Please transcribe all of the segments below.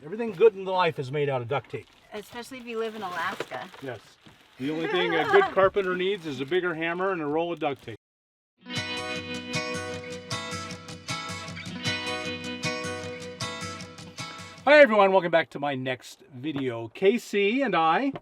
Everything good in life is made out of duct tape. Especially if you live in Alaska. Yes. The only thing a good carpenter needs is a bigger hammer and a roll of duct tape. Hi everyone, welcome back to my next video. Casey and I,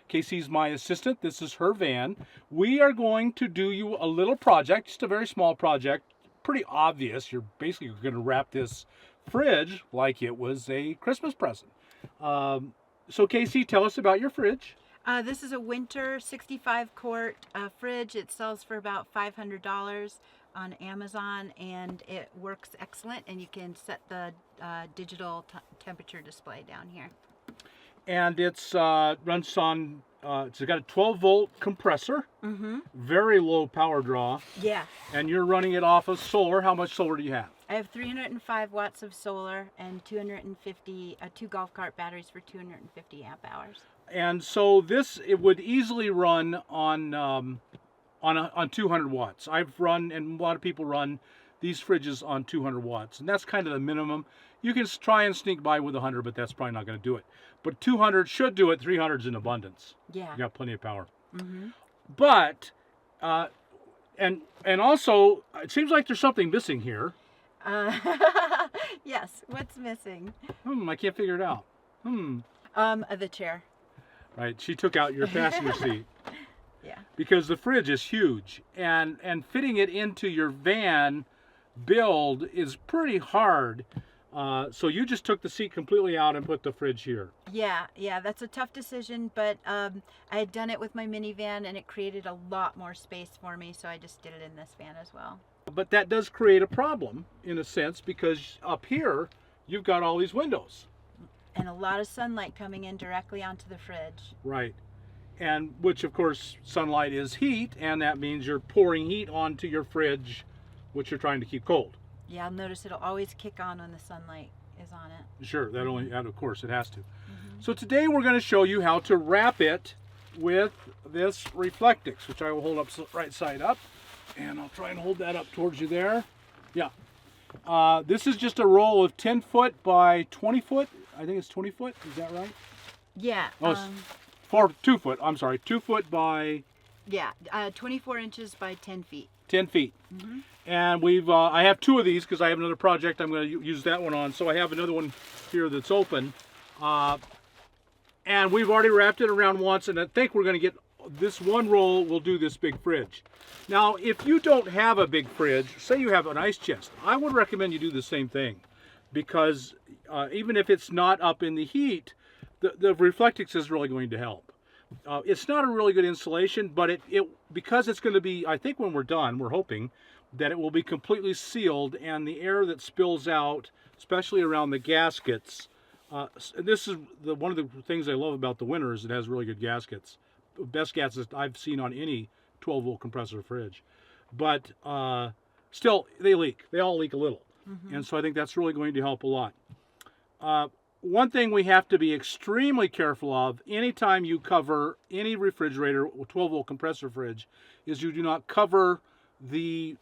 Casey's my assistant, this is her van. We are going to do you a little project, just a very small project, pretty obvious. You're basically going to wrap this fridge like it was a Christmas present. So Casey, tell us about your fridge. This is a Whynter 65 quart fridge. It sells for about $500 on Amazon, and it works excellent, and you can set the digital temperature display down here. And it's runs on, it's got a 12-volt compressor, very low power draw. Yeah. And you're running it off of solar. How much solar do you have? I have 305 watts of solar and 250, two golf cart batteries for 250 amp hours. And so this, it would easily run on 200 watts. I've run, and a lot of people run these fridges on 200 watts, and that's kind of the minimum. You can try and sneak by with 100, but that's probably not going to do it. But 200 should do it. 300 is in abundance. Yeah. You got plenty of power. But and also, it seems like there's something missing here. Yes. What's missing? I can't figure it out. The chair. Right. She took out your passenger seat. Yeah. Because the fridge is huge, and fitting it into your van build is pretty hard. So you just took the seat completely out and put the fridge here. Yeah, that's a tough decision, but I had done it with my minivan and it created a lot more space for me, so I just did it in this van as well. But that does create a problem in a sense, because up here you've got all these windows. And a lot of sunlight coming in directly onto the fridge. Right. And which of course sunlight is heat, and that means you're pouring heat onto your fridge, which you're trying to keep cold. Yeah, I'll notice it'll always kick on when the sunlight is on it. Sure, that of course it has to. So today we're going to show you how to wrap it with this Reflectix, which I will hold up right side up, and I'll try and hold that up towards you there. Yeah. This is just a roll of 10 foot by 20 foot. I think it's 20 foot. Is that right? Yeah. Oh, it's 2 foot. I'm sorry, 2 foot by... Yeah, 24 inches by 10 feet. 10 feet. And we've I have two of these because I have another project I'm going to use that one on. So I have another one here that's open. And we've already wrapped it around once, and I think we're going to get this one roll will do this big fridge. Now, if you don't have a big fridge, say you have an ice chest, I would recommend you do the same thing, because even if it's not up in the heat, the Reflectix is really going to help. It's not a really good insulation, but it because it's going to be, I think when we're done, we're hoping that it will be completely sealed, and the air that spills out, especially around the gaskets, this is one of the things I love about the Whynter is it has really good gaskets. Best gaskets I've seen on any 12-volt compressor fridge. But still, they leak. They all leak a little. And so I think that's really going to help a lot. One thing we have to be extremely careful of anytime you cover any refrigerator, 12-volt compressor fridge, is you do not cover the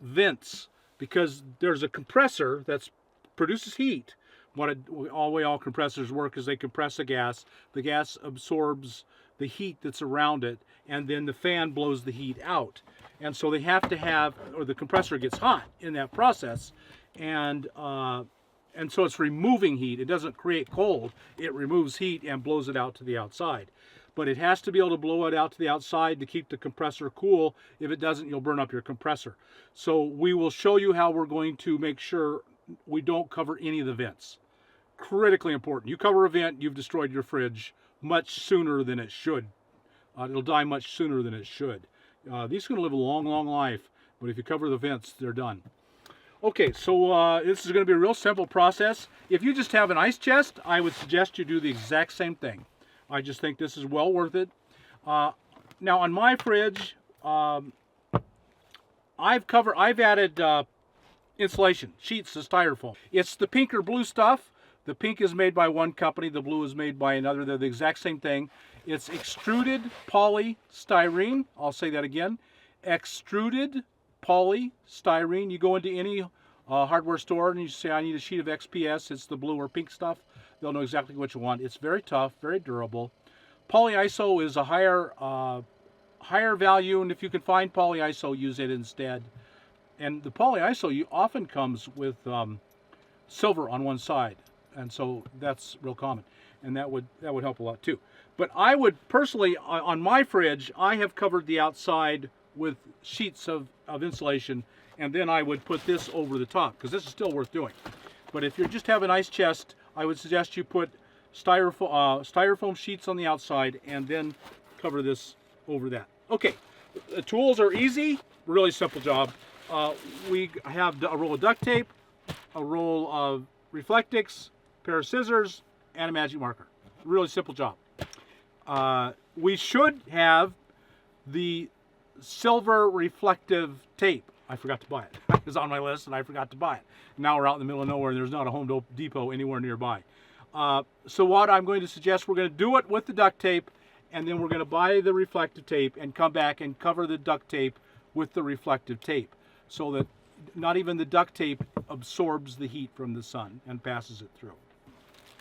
vents, because there's a compressor that produces heat. All the way all compressors work is they compress the gas absorbs the heat that's around it, and then the fan blows the heat out. And so they have to have, or the compressor gets hot in that process, and so it's removing heat. It doesn't create cold. It removes heat and blows it out to the outside. But it has to be able to blow it out to the outside to keep the compressor cool. If it doesn't, you'll burn up your compressor. So we will show you how we're going to make sure we don't cover any of the vents. Critically important. You cover a vent, you've destroyed your fridge much sooner than it should. It'll die much sooner than it should. These are going to live a long, long life, but if you cover the vents, they're done. Okay, so this is going to be a real simple process. If you just have an ice chest, I would suggest you do the exact same thing. I just think this is well worth it. Now on my fridge, I've added insulation, sheets as styrofoam. It's the pink or blue stuff. The pink is made by one company, the blue is made by another. They're the exact same thing. It's extruded polystyrene. I'll say that again. Extruded polystyrene. You go into any hardware store and you say, I need a sheet of XPS. It's the blue or pink stuff. they'll know exactly what you want. It's very tough, very durable. Polyiso is a higher value, and if you can find polyiso, use it instead. And the polyiso often comes with silver on one side, and so that's real common, and that would help a lot too. But I would personally, on my fridge, I have covered the outside with sheets of insulation, and then I would put this over the top, because this is still worth doing. But if you just have an ice chest, I would suggest you put styrofoam sheets on the outside and then cover this over that. Okay, the tools are easy, really simple job. We have a roll of duct tape, a roll of Reflectix, a pair of scissors, and a magic marker. Really simple job. We should have the silver reflective tape. I forgot to buy it. It was on my list and I forgot to buy it. Now we're out in the middle of nowhere and there's not a Home Depot anywhere nearby. So what I'm going to suggest, we're going to do it with the duct tape, and then we're going to buy the reflective tape and come back and cover the duct tape with the reflective tape, so that not even the duct tape absorbs the heat from the sun and passes it through.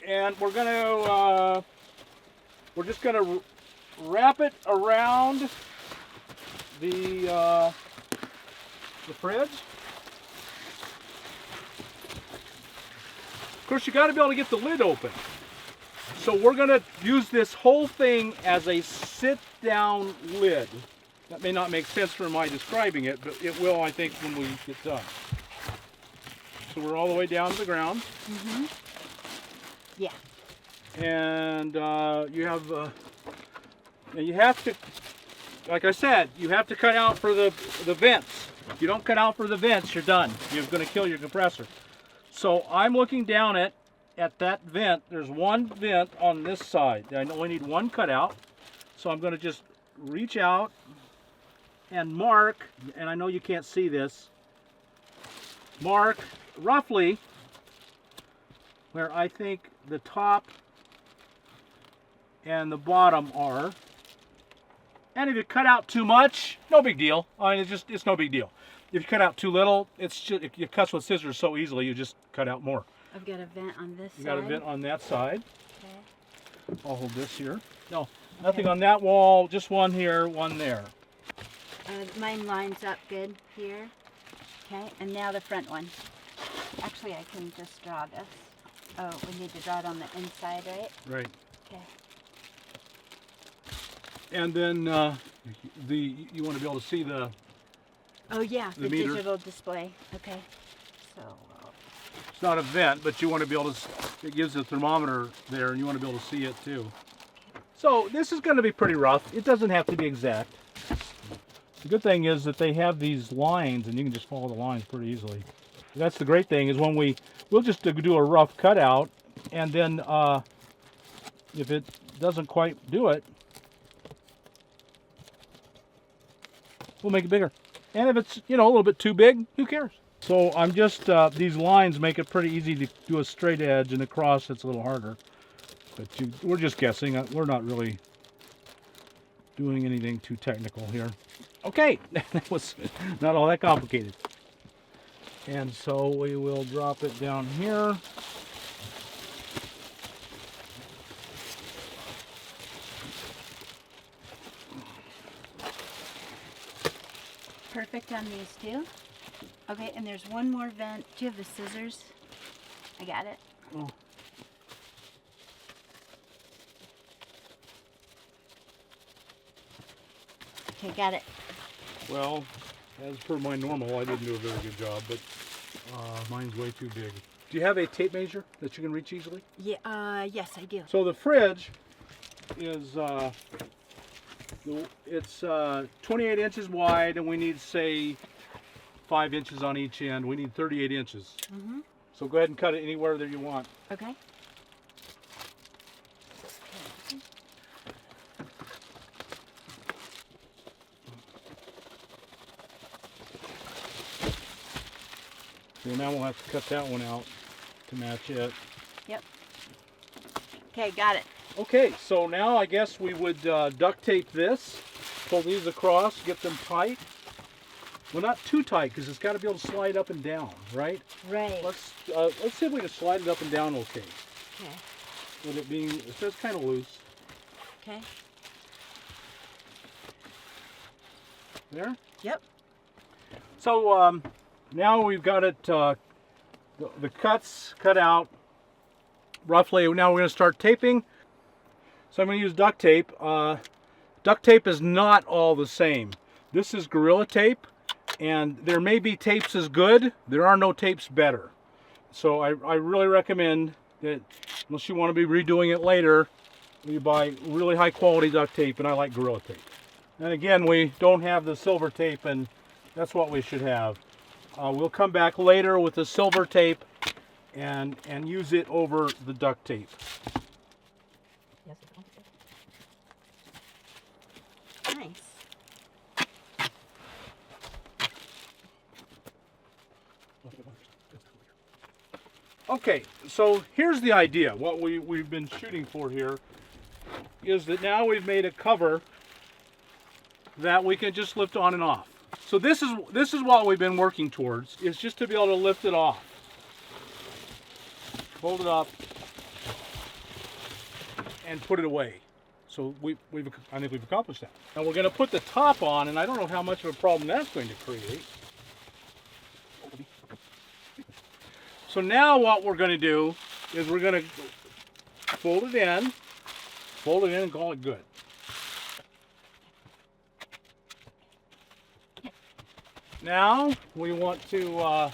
And we're just going to wrap it around the fridge. Of course, you got to be able to get the lid open. So we're going to use this whole thing as a sit-down lid. That may not make sense for my describing it, but it will, I think, when we get done. So we're all the way down to the ground. Mm-hmm. Yeah. And you have to, like I said, you have to cut out for the vents. If you don't cut out for the vents, you're done. You're going to kill your compressor. So I'm looking down at that vent. There's one vent on this side. I only need one cutout. So I'm going to just reach out and mark, and I know you can't see this, mark roughly where I think the top and the bottom are. And if you cut out too much, no big deal. I mean, it's no big deal. If you cut out too little, it's just, it cuts with scissors so easily, you just cut out more. I've got a vent on this side. You got a vent on that side. Okay. I'll hold this here. No, nothing on that wall, just one here, one there. Mine lines up good here. Okay, and now the front one. Actually, I can just draw this. Oh, we need to draw it on the inside, right? Right. Okay. And then you want to be able to see the... Oh yeah, the meter. digital display. Okay. So... It's not a vent, but you want to be able to... It gives a thermometer there, and you want to be able to see it too. So this is going to be pretty rough. It doesn't have to be exact. The good thing is that they have these lines, and you can just follow the lines pretty easily. That's the great thing, is when we'll just do a rough cutout, and then if it doesn't quite do it, we'll make it bigger. And if it's, a little bit too big, who cares? So I'm just, these lines make it pretty easy to do a straight edge, and across it's a little harder. But we're just guessing. We're not really doing anything too technical here. Okay, that was not all that complicated. And so we will drop it down here. perfect on these two. Okay, and there's one more vent. Do you have the scissors? I got it. Oh. Okay, got it. Well, as per my normal, I didn't do a very good job, but mine's way too big. Do you have a tape measure that you can reach easily? Yeah, yes, I do. So the fridge is it's 28 inches wide, and we need, say, 5 inches on each end. We need 38 inches. Mm-hmm. So go ahead and cut it anywhere that you want. Okay. So now we'll have to cut that one out to match it. Yep. Okay, got it. Okay, so now I guess we would duct tape this, pull these across, get them tight. Well, not too tight, because it's got to be able to slide up and down, right? Right. Let's see if we can slide it up and down okay. Okay. with it being, it says kind of loose. Okay. There? Yep. So now we've got it, the cuts cut out roughly. Now we're going to start taping. So I'm going to use duct tape. Duct tape is not all the same. This is Gorilla Tape, and there may be tapes as good. There are no tapes better. So I really recommend that, unless you want to be redoing it later, you buy really high quality duct tape, and I like Gorilla Tape. And again, we don't have the silver tape, and that's what we should have. We'll come back later with the silver tape and use it over the duct tape. Nice. Okay, so here's the idea. What we've been shooting for here is that now we've made a cover that we can just lift on and off. So this is what we've been working towards, is just to be able to lift it off. Hold it up and put it away. So I think we've accomplished that. Now we're going to put the top on, and I don't know how much of a problem that's going to create. So now what we're going to do is we're going to fold it in and call it good. Now we want to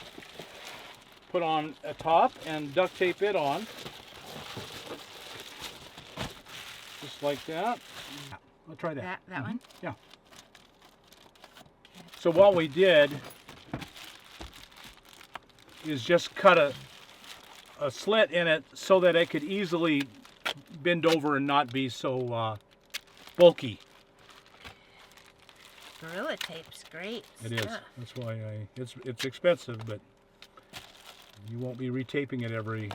put on a top and duct tape it on. Just like that. I'll try that. That one? Yeah. So what we did is just cut a slit in it so that it could easily bend over and not be so bulky. Gorilla Tape's great. It is. stuff. That's why it's expensive, but you won't be retaping it every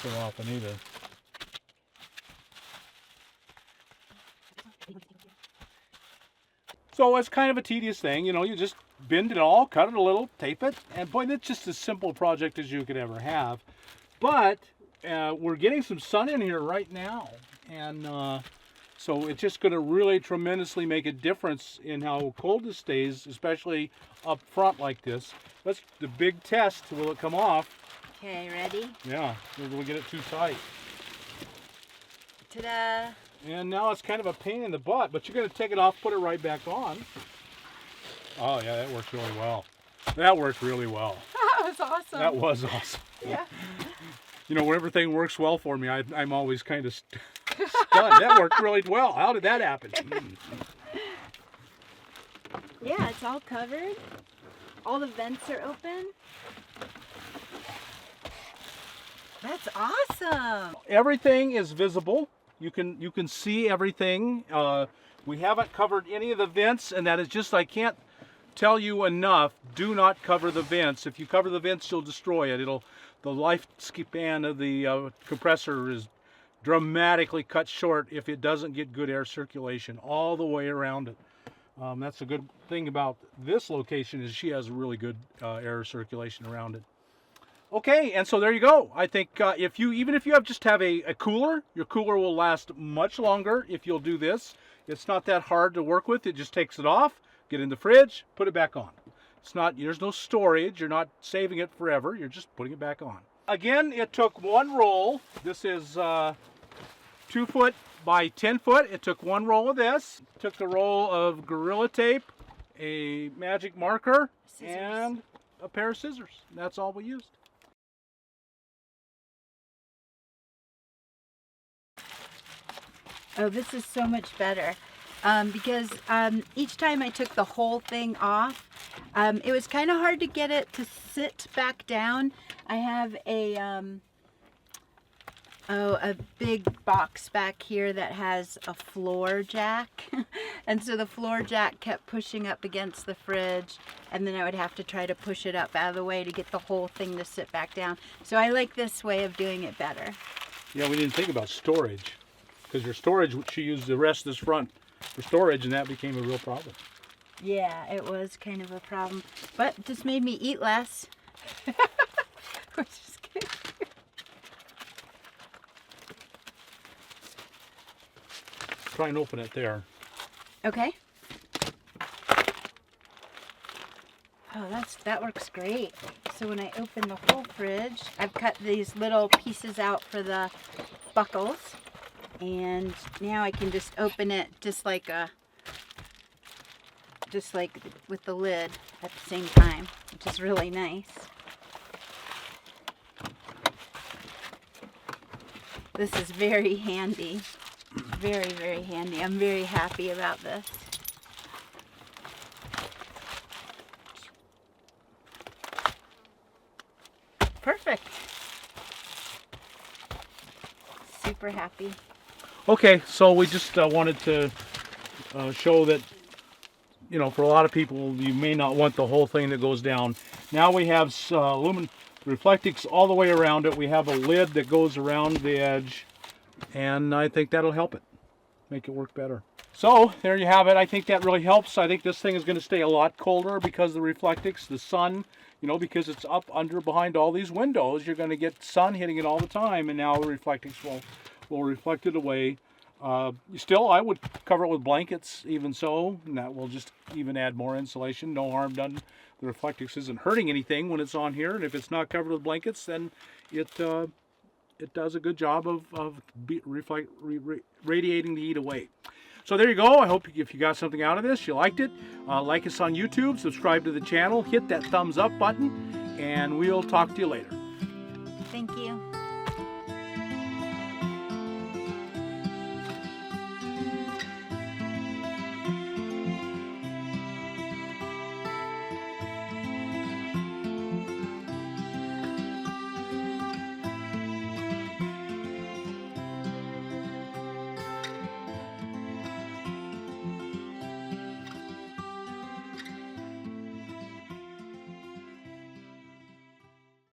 so often either. So it's kind of a tedious thing, you know. You just bend it all, cut it a little, tape it, and boy, that's just as simple a project as you could ever have. But we're getting some sun in here right now, and so it's just going to really tremendously make a difference in how cold it stays, especially up front like this. That's the big test. Will it come off? Okay, ready? Yeah, will we get it too tight? Ta-da! And now it's kind of a pain in the butt, but you're going to take it off, put it right back on. Oh yeah, that worked really well. That worked really well. That was awesome. That was awesome. Yeah. You know, when everything works well for me, I'm always kind of stunned. That worked really well. How did that happen? Yeah, it's all covered. All the vents are open. That's awesome. Everything is visible. You can see everything. We haven't covered any of the vents, and that is just, I can't tell you enough. Do not cover the vents. If you cover the vents, you'll destroy it. The lifespan of the compressor is dramatically cut short if it doesn't get good air circulation all the way around it. That's a good thing about this location, is she has really good air circulation around it. Okay, and so there you go. I think even if you just have a cooler, your cooler will last much longer if you'll do this. It's not that hard to work with. It just takes it off, get in the fridge, put it back on. There's no storage. You're not saving it forever. You're just putting it back on. Again, it took one roll. This is 2 foot by 10 foot. It took one roll of this. It took the roll of Gorilla Tape, a magic marker, Scissors. and a pair of scissors. That's all we used. Oh, this is so much better because each time I took the whole thing off, it was kind of hard to get it to sit back down. I have a big box back here that has a floor jack, and so the floor jack kept pushing up against the fridge, and then I would have to try to push it up out of the way to get the whole thing to sit back down. So I like this way of doing it better. Yeah, we didn't think about storage. Because your storage, she used the rest of this front for storage, and that became a real problem. Yeah, it was kind of a problem, but it just made me eat less. Which is good. try and open it there. Okay. Oh, that works great. So when I open the whole fridge, I've cut these little pieces out for the buckles, and now I can just open it just like with the lid at the same time, which is really nice. This is very handy. Very, very handy. I'm very happy about this. Perfect. Super happy. Okay, so we just wanted to show that, you know, for a lot of people, you may not want the whole thing that goes down. Now we have Reflectix all the way around it. We have a lid that goes around the edge, and I think that'll help it, make it work better. So there you have it. I think that really helps. I think this thing is going to stay a lot colder because of the Reflectix, the sun, you know, because it's up under behind all these windows. You're going to get sun hitting it all the time, and now the Reflectix will reflect it away. Still, I would cover it with blankets, even so, and that will just even add more insulation. No harm done. The Reflectix isn't hurting anything when it's on here, and if it's not covered with blankets, then it does a good job of radiating the heat away. So there you go. I hope if you got something out of this, you liked it. Like us on YouTube, subscribe to the channel, hit that thumbs up button, and we'll talk to you later. Thank you.